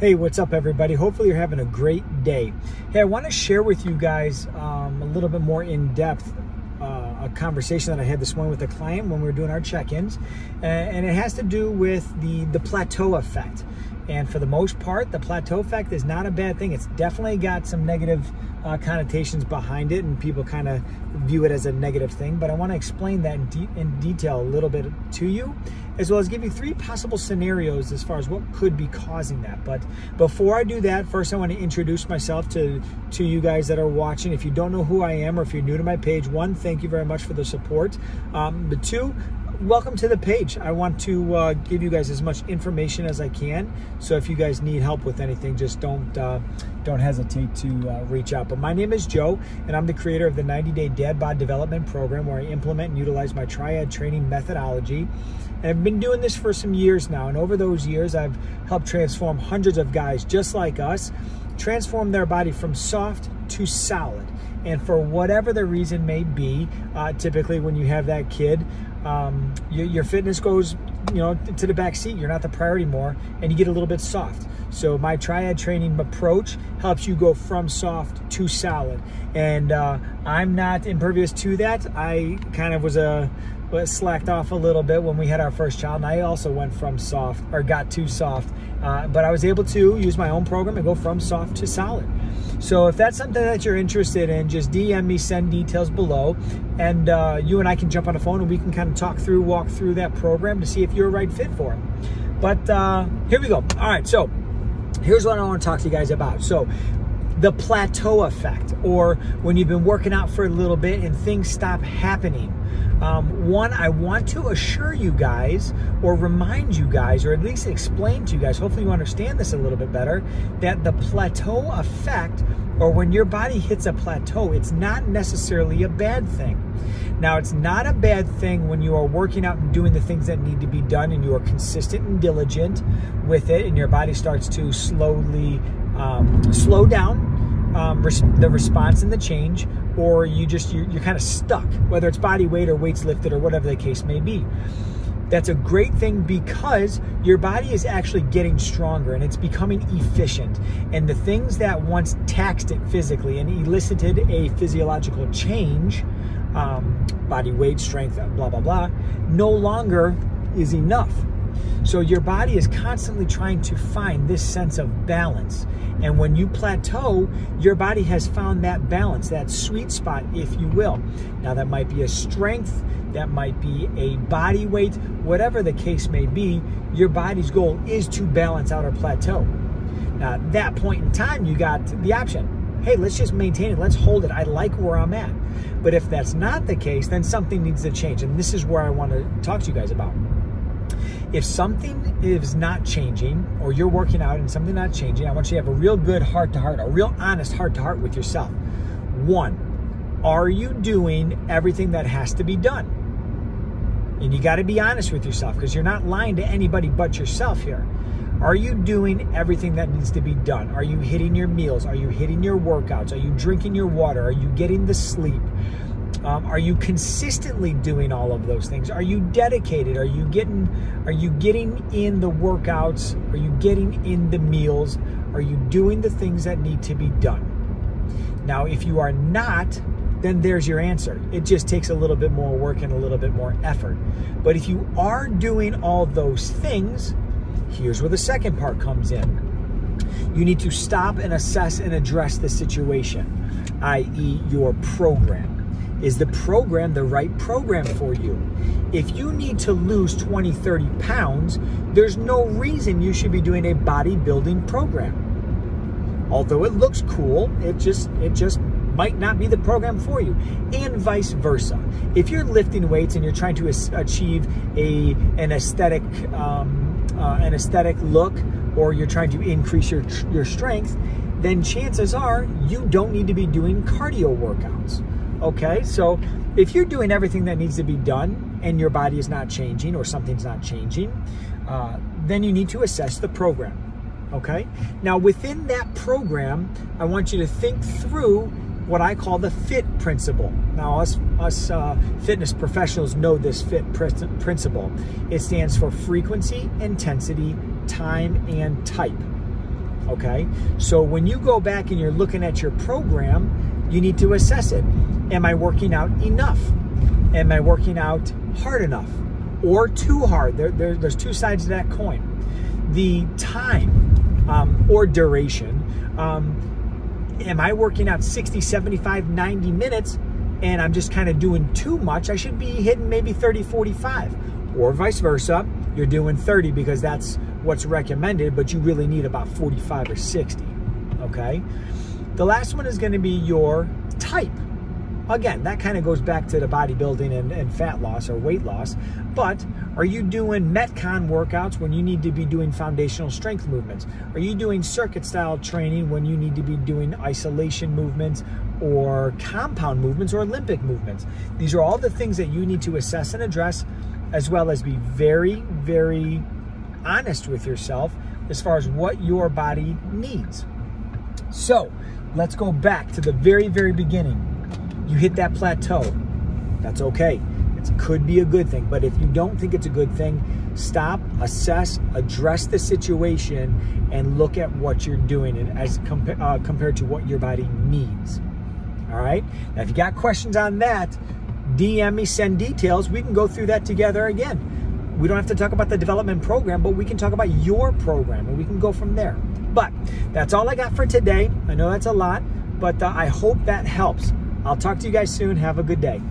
Hey, what's up everybody? Hopefully you're having a great day. Hey, I want to share with you guys a little bit more in depth a conversation that I had this morning with a client when we were doing our check-ins, and it has to do with the plateau effect. And for the most part, the plateau effect is not a bad thing. It's definitely got some negative connotations behind it, and people kind of view it as a negative thing. But I want to explain that in detail a little bit to you, as well as give you 3 possible scenarios as far as what could be causing that. But before I do that, first I want to introduce myself to you guys that are watching. If you don't know who I am, or if you're new to my page, 1, thank you very much for the support. But 2, welcome to the page. I want to give you guys as much information as I can. So if you guys need help with anything, just don't hesitate to reach out. But my name is Joe, and I'm the creator of the 90-Day Dad Bod Development Program, where I implement and utilize my triad training methodology. And I've been doing this for some years now. And over those years, I've helped transform hundreds of guys just like us, transform their body from soft to solid. And for whatever the reason may be, typically when you have that kid, your fitness goes, to the back seat. You're not the priority more, and you get a little bit soft. So my triad training approach helps you go from soft to solid. And I'm not impervious to that. I kind of was slacked off a little bit when we had our first child, and I also went from soft, or got too soft. But I was able to use my own program and go from soft to solid. So if that's something that you're interested in, just DM me, send details below, and you and I can jump on the phone and we can kind of walk through that program to see if you're a right fit for it. But here we go. All right, so here's what I want to talk to you guys about. So the plateau effect, or when you've been working out for a little bit and things stop happening. 1, I want to assure you guys, or remind you guys, or at least explain to you guys, hopefully you understand this a little bit better, that the plateau effect, or when your body hits a plateau, it's not necessarily a bad thing. Now, it's not a bad thing when you are working out and doing the things that need to be done, and you are consistent and diligent with it, and your body starts to slowly slow down the response and the change, or you're kind of stuck, whether it's body weight or weights lifted or whatever the case may be. That's a great thing, because your body is actually getting stronger and it's becoming efficient. And the things that once taxed it physically and elicited a physiological change, body weight, strength, blah, blah, blah, no longer is enough. So your body is constantly trying to find this sense of balance. And when you plateau, your body has found that balance, that sweet spot, if you will. Now, that might be a strength, that might be a body weight, whatever the case may be, your body's goal is to balance out or plateau. Now, at that point in time, you got the option. Hey, let's just maintain it. Let's hold it. I like where I'm at. But if that's not the case, then something needs to change. And this is where I want to talk to you guys about. If something is not changing, or you're working out and something not changing, I want you to have a real good heart-to-heart, a real honest heart-to-heart with yourself. 1, are you doing everything that has to be done? And you got to be honest with yourself, because you're not lying to anybody but yourself here. Are you doing everything that needs to be done? Are you hitting your meals? Are you hitting your workouts? Are you drinking your water? Are you getting the sleep? Are you consistently doing all of those things? Are you dedicated? Are you getting in the workouts? Are you getting in the meals? Are you doing the things that need to be done? Now, if you are not, then there's your answer. It just takes a little bit more work and a little bit more effort. But if you are doing all those things, here's where the second part comes in. You need to stop and assess and address the situation, i.e. your program. Is the program the right program for you? If you need to lose 20, 30 pounds, there's no reason you should be doing a bodybuilding program. Although it looks cool, it just might not be the program for you, and vice versa. If you're lifting weights and you're trying to achieve an aesthetic look, or you're trying to increase your strength, then chances are you don't need to be doing cardio workouts. Okay, so if you're doing everything that needs to be done and your body is not changing, or something's not changing, then you need to assess the program. Okay, now within that program, I want you to think through what I call the FIT principle. Now, us fitness professionals know this FIT principle. It stands for frequency, intensity, time, and type. okay? So when you go back and you're looking at your program, you need to assess it. Am I working out enough? Am I working out hard enough or too hard? There's two sides to that coin. The time or duration, am I working out 60, 75, 90 minutes and I'm just kind of doing too much? I should be hitting maybe 30, 45. Or vice versa, you're doing 30 because that's what's recommended, but you really need about 45 or 60, okay? The last one is gonna be your type. Again, that kind of goes back to the bodybuilding and fat loss or weight loss, but are you doing Metcon workouts when you need to be doing foundational strength movements? Are you doing circuit style training when you need to be doing isolation movements or compound movements or Olympic movements? These are all the things that you need to assess and address, as well as be very, very honest with yourself as far as what your body needs. So let's go back to the very, very beginning. You hit that plateau. That's okay. It could be a good thing, but if you don't think it's a good thing, stop, assess, address the situation, and look at what you're doing and as compared to what your body needs. All right? Now, if you got questions on that, DM me, send details. We can go through that together again. We don't have to talk about the development program, but we can talk about your program, and we can go from there. But that's all I got for today. I know that's a lot, but I hope that helps. I'll talk to you guys soon. Have a good day.